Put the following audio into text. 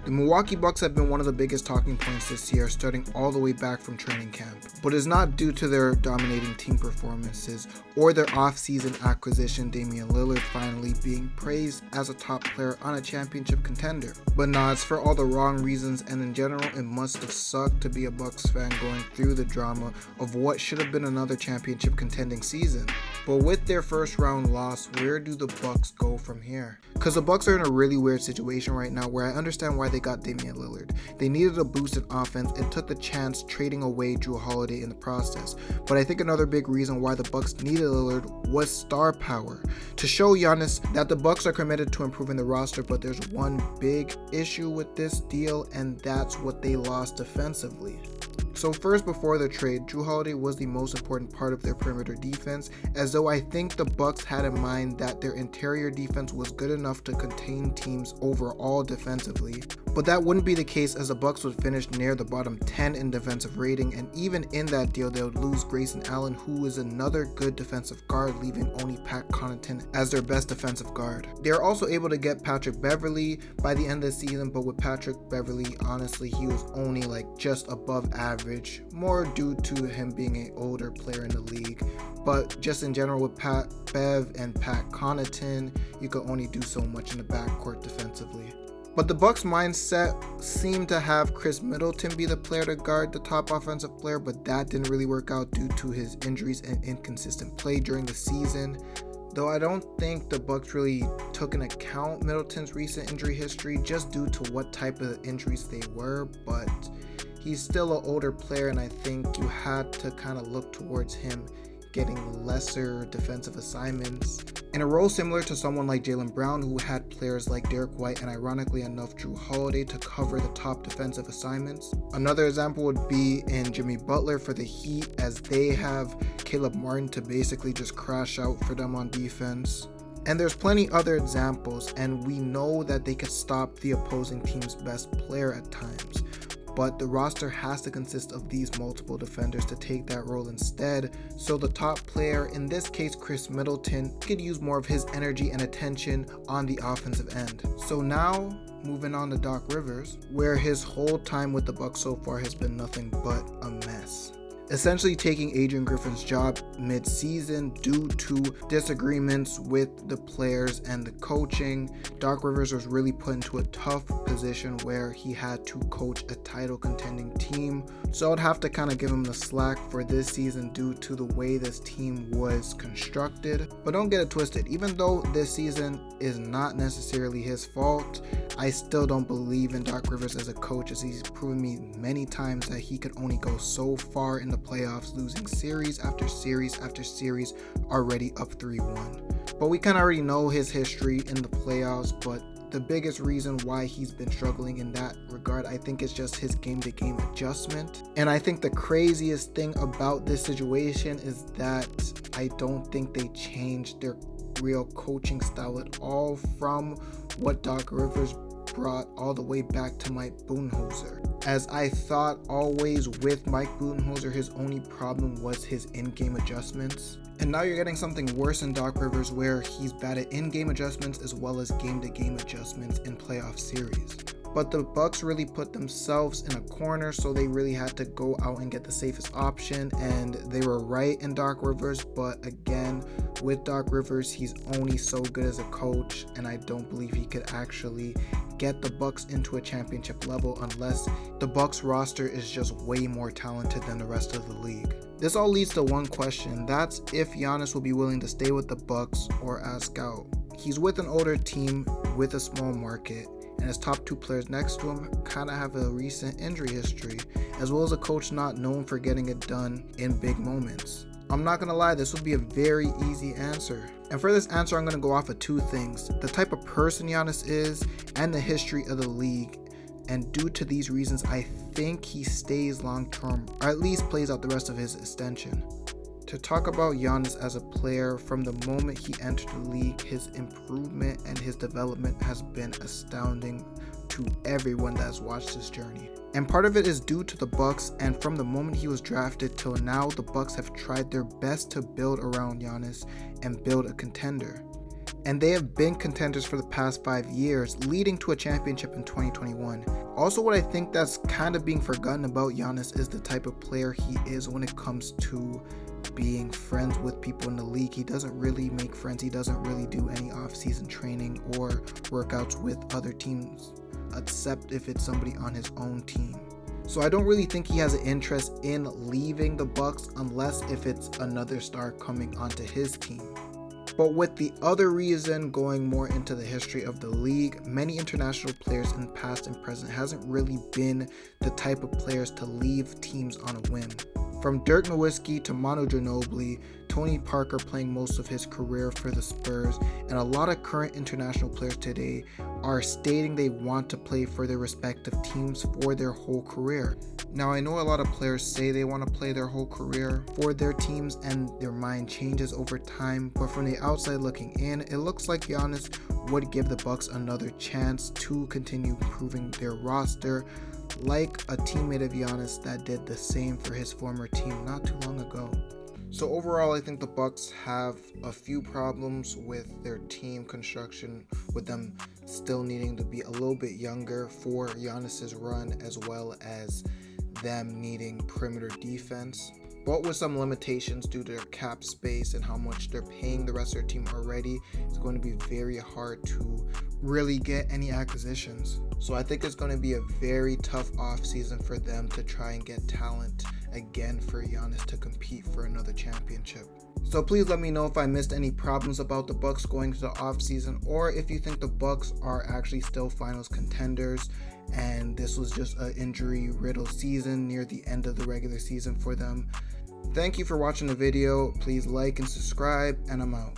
The Milwaukee Bucks have been one of the biggest talking points this year, starting all the way back from training camp. But it's not due to their dominating team performances or their off-season acquisition Damian Lillard finally being praised as a top player on a championship contender. But nah, it's for all the wrong reasons, and in general it must have sucked to be a Bucks fan going through the drama of what should have been another championship contending season. But with their first round loss, where do the Bucks go from here? Because the Bucks are in a really weird situation right now where I understand why they got Damian Lillard. They needed a boost in offense and took the chance trading away Jrue Holiday in the process. But I think another big reason why the Bucks needed Lillard was star power. To show Giannis that the Bucks are committed to improving the roster, but there's one big issue with this deal, and that's what they lost defensively. So first, before the trade, Jrue Holiday was the most important part of their perimeter defense, as though I think the Bucks had in mind that their interior defense was good enough to contain teams overall defensively. But that wouldn't be the case, as the Bucks would finish near the bottom 10 in defensive rating, and even in that deal they would lose Grayson Allen, who is another good defensive guard, leaving only Pat Connaughton as their best defensive guard. They are also able to get Patrick Beverley by the end of the season, but with Patrick Beverley, honestly, he was only just above average, more due to him being an older player in the league. But just in general, with Pat Bev and Pat Connaughton, you could only do so much in the backcourt defensively. But the Bucks' mindset seemed to have Chris Middleton be the player to guard the top offensive player, but that didn't really work out due to his injuries and inconsistent play during the season. Though I don't think the Bucks really took into account Middleton's recent injury history just due to what type of injuries they were, but he's still an older player, and I think you had to kind of look towards him getting lesser defensive assignments in a role similar to someone like Jaylen Brown, who had players like Derek White and ironically enough Jrue Holiday to cover the top defensive assignments. Another example would be in Jimmy Butler for the Heat, as they have Caleb Martin to basically just crash out for them on defense. And there's plenty other examples, and we know that they could stop the opposing team's best player at times. But the roster has to consist of these multiple defenders to take that role instead, so the top player, in this case Chris Middleton, could use more of his energy and attention on the offensive end. So now, moving on to Doc Rivers, where his whole time with the Bucks so far has been nothing but a mess. Essentially taking Adrian Griffin's job mid-season due to disagreements with the players and the coaching. Doc Rivers was really put into a tough position where he had to coach a title contending team. So I'd have to kind of give him the slack for this season due to the way this team was constructed. But don't get it twisted, even though this season is not necessarily his fault, I still don't believe in Doc Rivers as a coach, as he's proven me many times that he could only go so far in the playoffs, losing series after series after series, already up 3-1. But we kind of already know his history in the playoffs, but the biggest reason why he's been struggling in that regard, I think, is just his game-to-game adjustment. And I think the craziest thing about this situation is that I don't think they changed their real coaching style at all from what Doc Rivers brought all the way back to Mike Budenholzer. As I thought always with Mike Budenholzer, his only problem was his in-game adjustments. And now you're getting something worse in Doc Rivers, where he's bad at in-game adjustments as well as game-to-game adjustments in playoff series. But the Bucks really put themselves in a corner, so they really had to go out and get the safest option, and they were right in Doc Rivers. But again, with Doc Rivers, he's only so good as a coach, and I don't believe he could actually get the Bucks into a championship level unless the Bucks roster is just way more talented than the rest of the league. This all leads to one question, that's if Giannis will be willing to stay with the Bucks or ask out. He's with an older team with a small market, and his top two players next to him kind of have a recent injury history, as well as a coach not known for getting it done in big moments. I'm not gonna lie, this would be a very easy answer. And for this answer, I'm gonna go off of two things: the type of person Giannis is and the history of the league. And due to these reasons, I think he stays long term, or at least plays out the rest of his extension. To talk about Giannis as a player, from the moment he entered the league, his improvement and his development has been astounding to everyone that has watched his journey. And part of it is due to the Bucks, and from the moment he was drafted till now, the Bucks have tried their best to build around Giannis and build a contender. and they have been contenders for the past 5 years, leading to a championship in 2021. Also, what I think that's kind of being forgotten about Giannis is the type of player he is when it comes to being friends with people in the league. He doesn't really make friends. He doesn't really do any off-season training or workouts with other teams, except if it's somebody on his own team. So I don't really think he has an interest in leaving the Bucks unless if it's another star coming onto his team. But with the other reason, going more into the history of the league, many international players in the past and present hasn't really been the type of players to leave teams on a whim. From Dirk Nowitzki to Manu Ginobili, Tony Parker playing most of his career for the Spurs, and a lot of current international players today are stating they want to play for their respective teams for their whole career. Now, I know a lot of players say they want to play their whole career for their teams and their mind changes over time, but from the outside looking in, it looks like Giannis would give the Bucks another chance to continue improving their roster, like a teammate of Giannis that did the same for his former team not too long ago. So overall, I think the Bucks have a few problems with their team construction, with them still needing to be a little bit younger for Giannis's run, as well as them needing perimeter defense, but with some limitations due to their cap space and how much they're paying the rest of their team already. It's going to be very hard to really get any acquisitions. So I think it's going to be a very tough offseason for them to try and get talent again for Giannis to compete for another championship. So please let me know if I missed any problems about the Bucks going to the offseason, or if you think the Bucks are actually still finals contenders and this was just an injury-riddled season near the end of the regular season for them. Thank you for watching the video. Please like and subscribe, and I'm out.